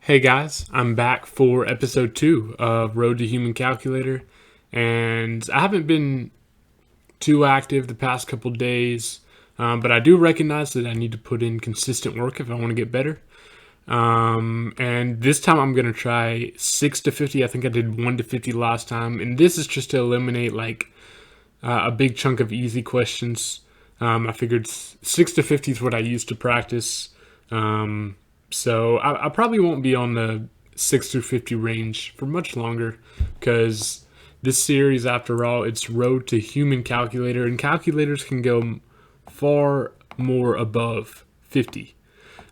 Hey guys, I'm back for episode 2 of Road to Human Calculator, and I haven't been too active the past couple days, but I do recognize that I need to put in consistent work if I want to get better. And this time I'm going to try 6 to 50. I think I did 1 to 50 last time, and this is just to eliminate a big chunk of easy questions. I figured 6 to 50 is what I used to practice. So I probably won't be on the 6 through 50 range for much longer because this series, after all, it's Road to Human Calculator, and calculators can go far more above 50.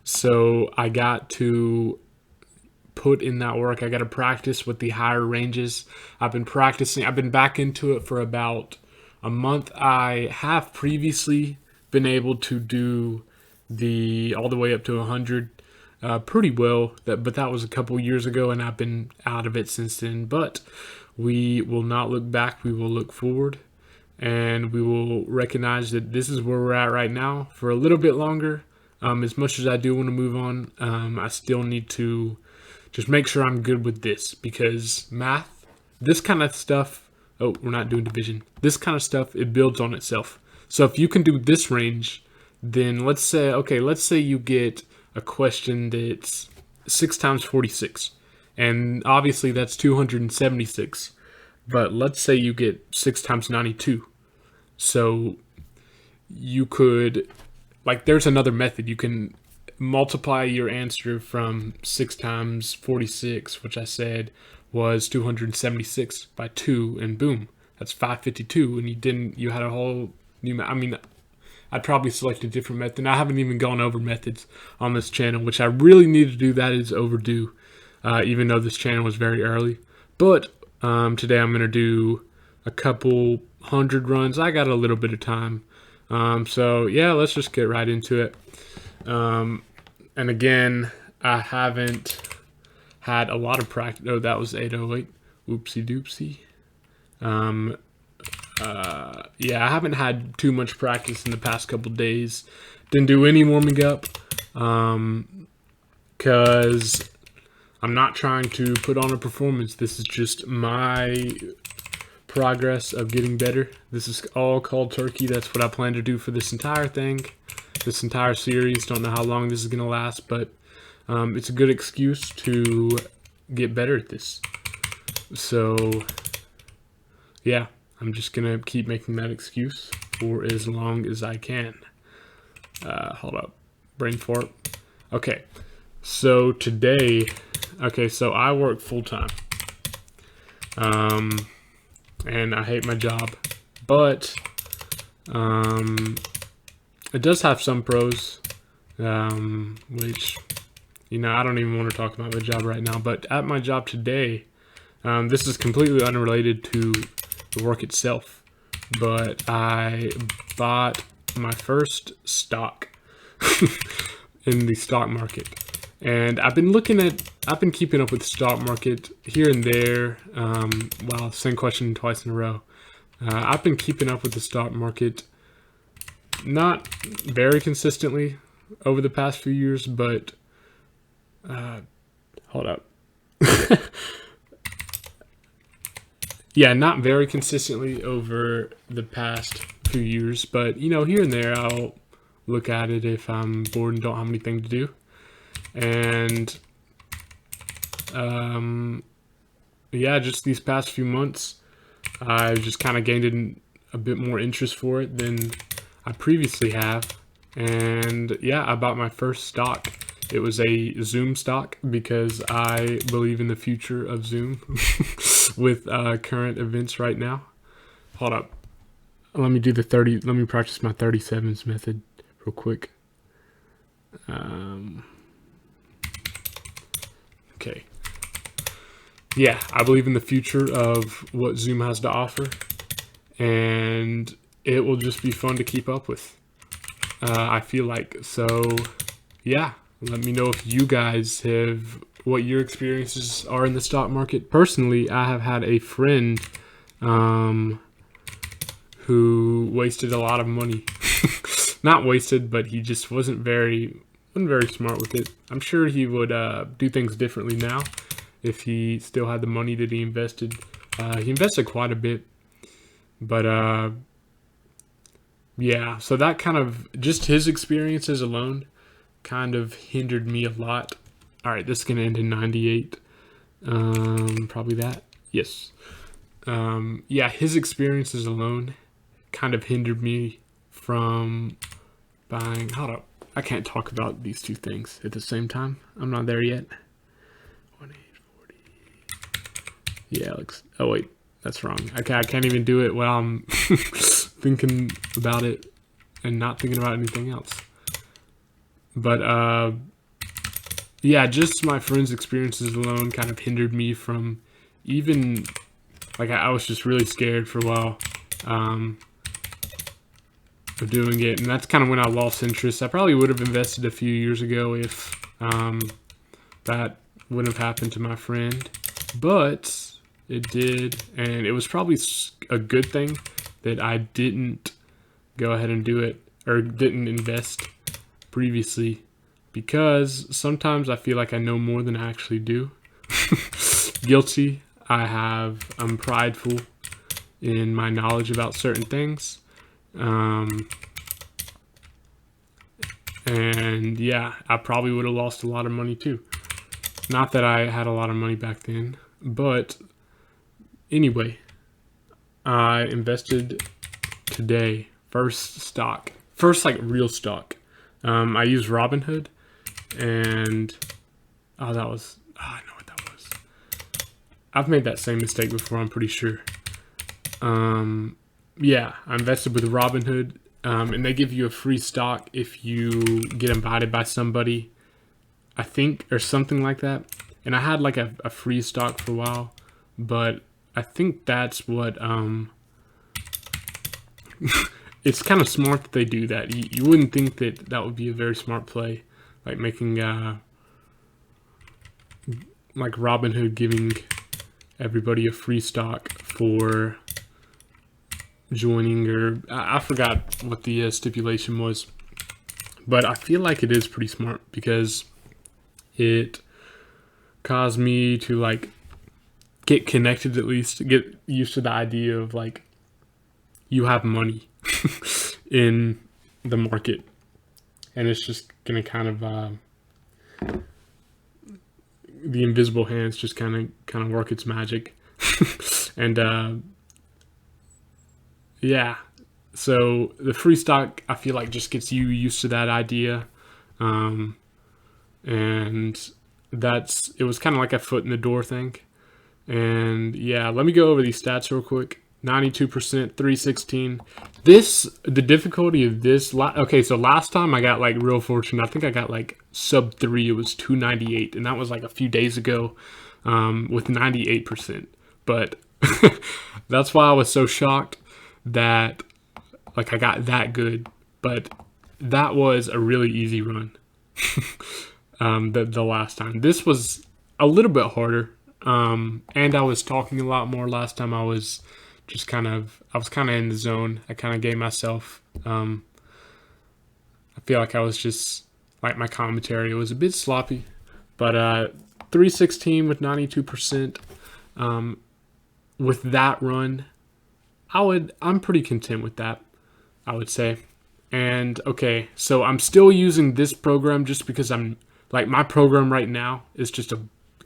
So I got to put in that work. I got to practice with the higher ranges. I've been back into it for about a month. I have previously been able to do the all the way up to 100 pretty well, but that was a couple years ago, and I've been out of it since then. But we will not look back, we will look forward, and we will recognize that this is where we're at right now for a little bit longer. As much as I do want to move on, I still need to just make sure I'm good with this, because math, this kind of stuff, oh, we're not doing division, this kind of stuff, it builds on itself. So if you can do this range, then let's say you get a question that's 6 times 46. And obviously that's 276. But let's say you get 6 times 92. So you could, there's another method. You can multiply your answer from 6 times 46, which I said was 276, by 2, and boom, that's 552. And you had a whole new, I'd probably select a different method. I haven't even gone over methods on this channel, which I really need to do. That is overdue, even though this channel was very early. But today I'm going to do a couple hundred runs. I got a little bit of time. So yeah, let's just get right into it. And again, I haven't had a lot of practice. Oh, that was 808. Oopsie doopsie. Yeah, I haven't had too much practice in the past couple days. Didn't do any warming up because I'm not trying to put on a performance. This is just my progress of getting better. This is all cold turkey. That's what I plan to do for this entire thing, this entire series. Don't know how long this is going to last, but it's a good excuse to get better at this. So, yeah. I'm just going to keep making that excuse for as long as I can. Hold up. Brain fart. Okay. So today, so I work full time. And I hate my job. But it does have some pros, which, I don't even want to talk about my job right now. But at my job today, this is completely unrelated to the work itself, but I bought my first stock in the stock market, and I've been keeping up with the stock market here and there. Same question twice in a row. I've been keeping up with the stock market, not very consistently over the past few years, but hold up. Yeah, not very consistently over the past few years, but here and there I'll look at it if I'm bored and don't have anything to do. And just these past few months, I've just kind of gained a bit more interest for it than I previously have. And yeah, I bought my first stock. It was a Zoom stock because I believe in the future of Zoom with current events right now. Hold up. Let me practice my 37s method real quick. Okay. Yeah, I believe in the future of what Zoom has to offer, and it will just be fun to keep up with. I feel like. So, yeah. Let me know if you guys what your experiences are in the stock market. Personally, I have had a friend who wasted a lot of money. Not wasted, but he just wasn't very wasn't very smart with it. I'm sure he would do things differently now if he still had the money that he invested. He invested quite a bit, but yeah, so that kind of, just his experiences alone kind of hindered me a lot. All right, this is going to end in 98. Probably that. Yes. Yeah, his experiences alone kind of hindered me from buying. Hold up. I can't talk about these two things at the same time. I'm not there yet. 1840. Yeah, looks. Oh, wait. That's wrong. Okay, I can't even do it while I'm thinking about it and not thinking about anything else. But, yeah, just my friends' experiences alone kind of hindered me from even, like, I was just really scared for a while of doing it. And that's kind of when I lost interest. I probably would have invested a few years ago if that wouldn't have happened to my friend. But it did. And it was probably a good thing that I didn't go ahead and do it, or didn't invest previously, because sometimes I feel like I know more than I actually do. Guilty. I'm prideful in my knowledge about certain things. And yeah, I probably would have lost a lot of money too. Not that I had a lot of money back then, but anyway, I invested today, first like real stock. I used Robinhood, and I know what that was. I've made that same mistake before, I'm pretty sure. Yeah, I invested with Robinhood, and they give you a free stock if you get invited by somebody, I think, or something like that. And I had like a free stock for a while, but I think that's what, it's kind of smart that they do that. You wouldn't think that that would be a very smart play, like making, like Robinhood giving everybody a free stock for joining, or I forgot what the stipulation was, but I feel like it is pretty smart because it caused me to like get connected, at least get used to the idea of like you have money in the market, and it's just gonna kind of the invisible hands just kind of work its magic. And yeah, so the free stock, I feel like, just gets you used to that idea, and it was kind of like a foot in the door thing. And yeah, let me go over these stats real quick. 92%, 316. The difficulty of this, okay, so last time I got like real fortunate. I think I got like sub 3. It was 298, and that was like a few days ago, with 98%. But that's why I was so shocked that like I got that good. But that was a really easy run. The last time. This was a little bit harder. And I was talking a lot more last time. I was kind of in the zone. I kind of gave myself, I feel like I was just, like, my commentary was a bit sloppy, but 316 with 92%. With that run, I'm pretty content with that, I would say. And okay, so I'm still using this program just because I'm like, my program right now is just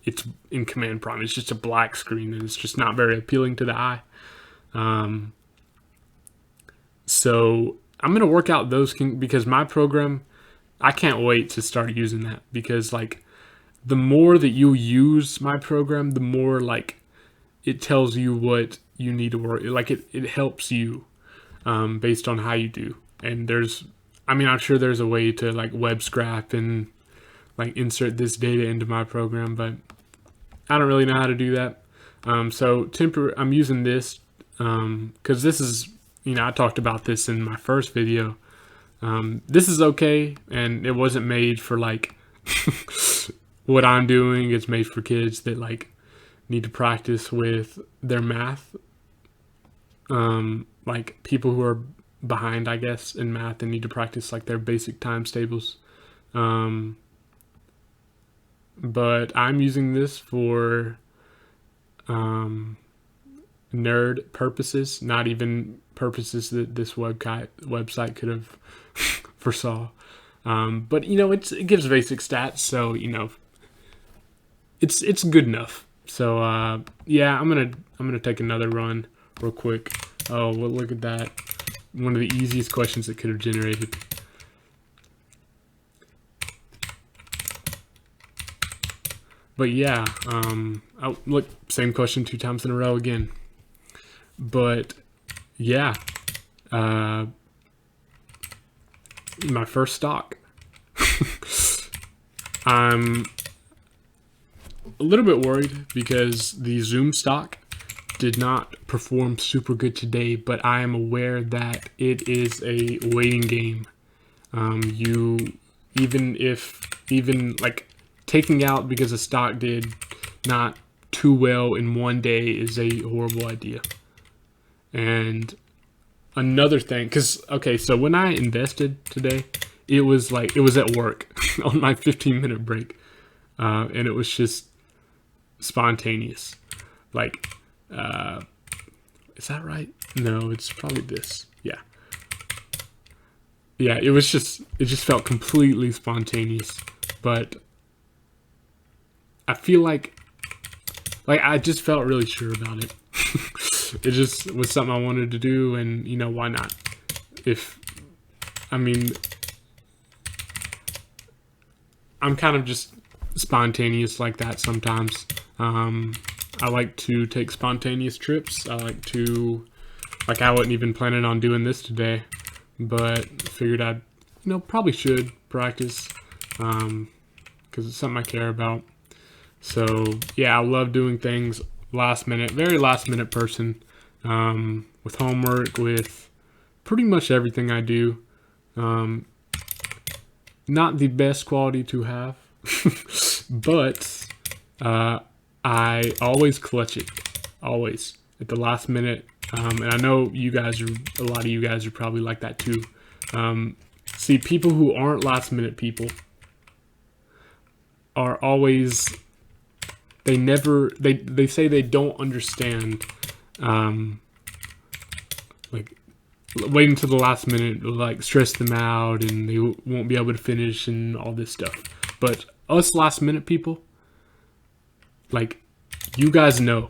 it's in Command Prompt. It's just a black screen, and it's just not very appealing to the eye. So I'm going to work out those because my program, I can't wait to start using that, because like the more that you use my program, the more like it tells you what you need to work. Like it helps you, based on how you do. And I'm sure there's a way to like web scrap and like insert this data into my program, but I don't really know how to do that. So I'm using this, because this is, I talked about this in my first video. This is okay, and it wasn't made for like what I'm doing. It's made for kids that like need to practice with their math. Like people who are behind, I guess, in math and need to practice like their basic times tables. Um, but I'm using this for nerd purposes, not even purposes that this website could have foresaw. But it gives basic stats, so it's good enough. So yeah, I'm gonna take another run real quick. Oh, well, look at that! One of the easiest questions it could have generated. But yeah, look, same question 2 times in a row again. But yeah, my first stock. I'm a little bit worried because the Zoom stock did not perform super good today, but I am aware that it is a waiting game. Even like taking out because a stock did not too well in one day is a horrible idea. And another thing, so when I invested today, it was at work on my 15-minute break, and it was just spontaneous. Like, is that right? No, it's probably this. Yeah. Yeah, it just felt completely spontaneous, but I feel like I just felt really sure about it. It just was something I wanted to do, and why not? I'm kind of just spontaneous like that sometimes. I like to take spontaneous trips. I wasn't even planning on doing this today, but figured I'd, probably should practice, because it's something I care about. So yeah, I love doing things last minute, very last minute person, with homework, with pretty much everything I do. Not the best quality to have, but I always clutch it, always at the last minute. And I know a lot of you guys are probably like that too. See, people who aren't last minute people are always, they say they don't understand, like waiting to the last minute will like stress them out and they won't be able to finish and all this stuff. But us last minute people, like, you guys know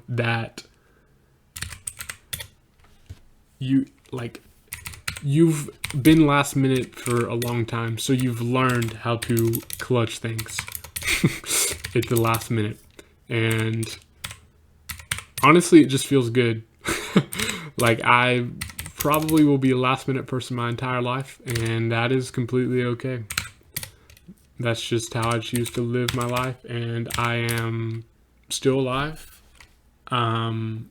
that you've been last minute for a long time, so you've learned how to clutch things at the last minute. And honestly, it just feels good. Like, I probably will be a last minute person my entire life, and that is completely okay. That's just how I choose to live my life, and I am still alive. So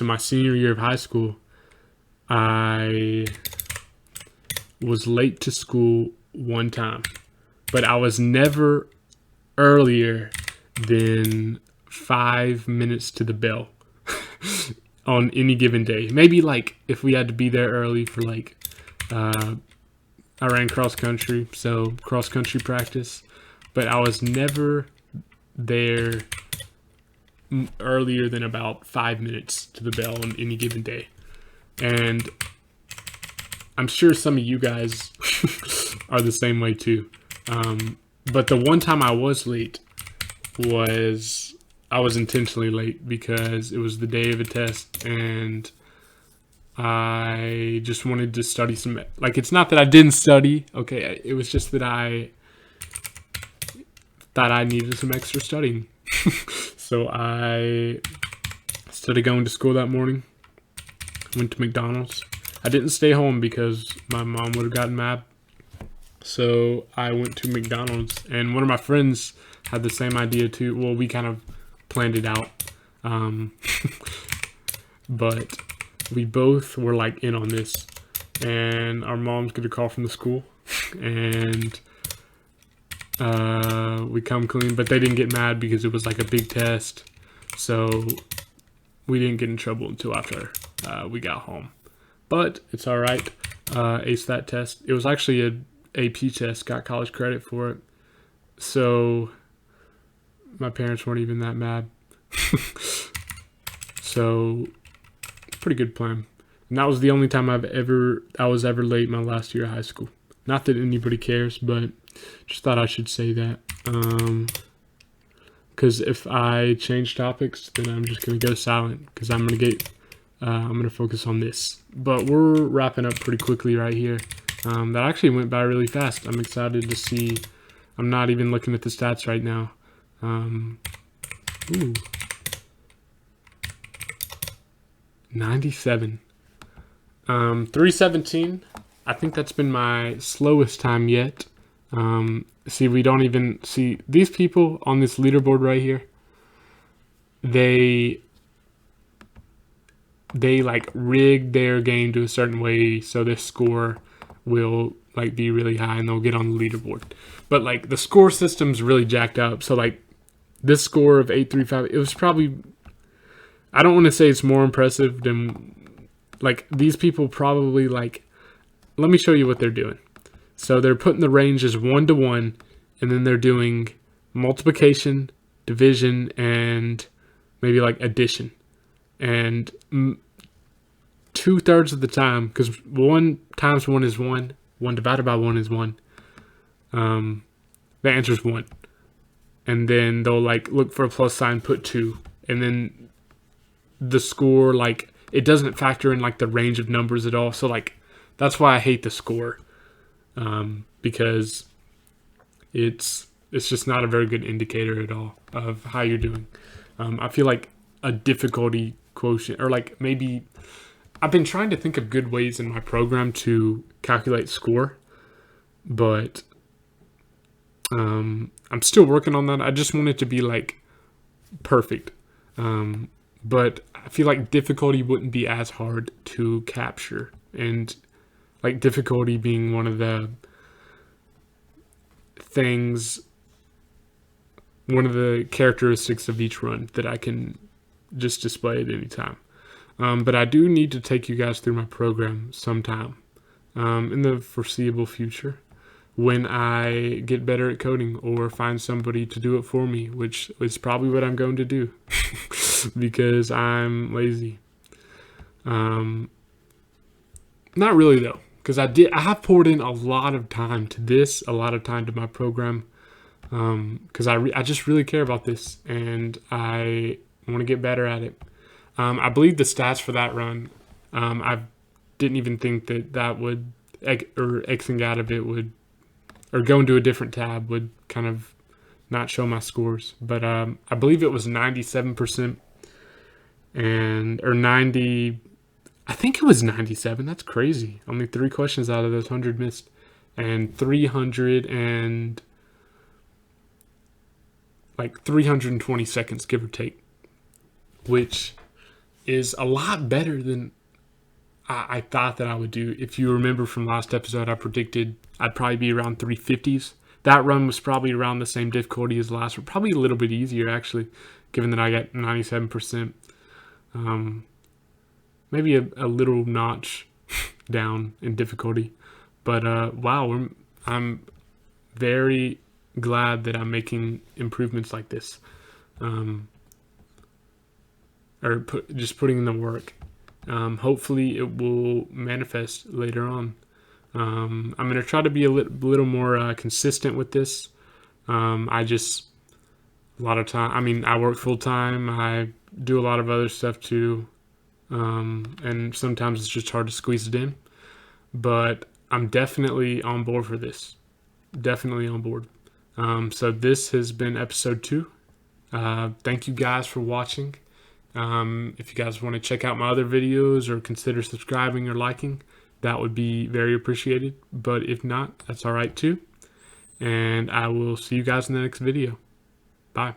my senior year of high school, I was late to school one time, but I was never earlier than 5 minutes to the bell on any given day. Maybe like if we had to be there early for I ran cross country, so cross country practice, but I was never there earlier than about 5 minutes to the bell on any given day. And I'm sure some of you guys are the same way too. But the one time I was late I was intentionally late because it was the day of a test and I just wanted to study some, like, it's not that I didn't study, okay, it was just that I thought I needed some extra studying. So instead of going to school that morning, went to McDonald's. I didn't stay home because my mom would have gotten mad. So I went to McDonald's, and one of my friends had the same idea too. Well, we kind of planned it out. But we both were like in on this, and our moms get a call from the school, and we come clean, but they didn't get mad because it was like a big test, so we didn't get in trouble until after we got home. But it's all right. aced that test. It was actually a AP test, got college credit for it. So my parents weren't even that mad. So pretty good plan. And that was the only time I was ever late my last year of high school. Not that anybody cares, but just thought I should say that. Because if I change topics, then I'm just gonna go silent because I'm gonna focus on this. But we're wrapping up pretty quickly right here. That actually went by really fast. I'm excited to see. I'm not even looking at the stats right now. Ooh. 97. 317. I think that's been my slowest time yet. See, we don't even see these people on this leaderboard right here. They like rig their game to a certain way so their score will like be really high and they'll get on the leaderboard. But like the score system's really jacked up. So like this score of 835, it was probably, I don't want to say it's more impressive than like these people probably like, let me show you what they're doing. So they're putting the range as 1 to 1, and then they're doing multiplication, division, and maybe like addition. And 2/3 of the time, because 1 times 1 is 1, 1 divided by 1 is 1. The answer is 1. And then they'll like look for a plus sign, put 2, and then the score, like it doesn't factor in like the range of numbers at all. So like that's why I hate the score. Because it's just not a very good indicator at all of how you're doing. I feel like a difficulty quotient, or like maybe I've been trying to think of good ways in my program to calculate score, but I'm still working on that. I just want it to be like perfect. But I feel like difficulty wouldn't be as hard to capture, and like difficulty being one of the things, one of the characteristics of each run that I can just display at any time. But I do need to take you guys through my program sometime in the foreseeable future when I get better at coding or find somebody to do it for me, which is probably what I'm going to do because I'm lazy. Not really though. Because I have poured in a lot of time to this, a lot of time to my program, because I just really care about this, and I want to get better at it. I believe the stats for that run, I didn't even think that would, or Xing out of it would, or go into a different tab would kind of not show my scores. But I believe it was 97% or 90. I think it was 97. That's crazy. Only 3 questions out of those 100 missed. And 320 seconds, give or take. Which is a lot better than I thought that I would do. If you remember from last episode, I predicted I'd probably be around 350s. That run was probably around the same difficulty as last one. Probably a little bit easier, actually, given that I got 97%. Maybe a little notch down in difficulty. But wow, I'm very glad that I'm making improvements like this. Just putting in the work. Hopefully it will manifest later on. I'm going to try to be a little more consistent with this. A lot of time, I mean, I work full time. I do a lot of other stuff too. And sometimes it's just hard to squeeze it in, but I'm definitely on board for this. Definitely on board. So this has been episode 2. Thank you guys for watching. If you guys want to check out my other videos or consider subscribing or liking, that would be very appreciated. But if not, that's all right too. And I will see you guys in the next video. Bye.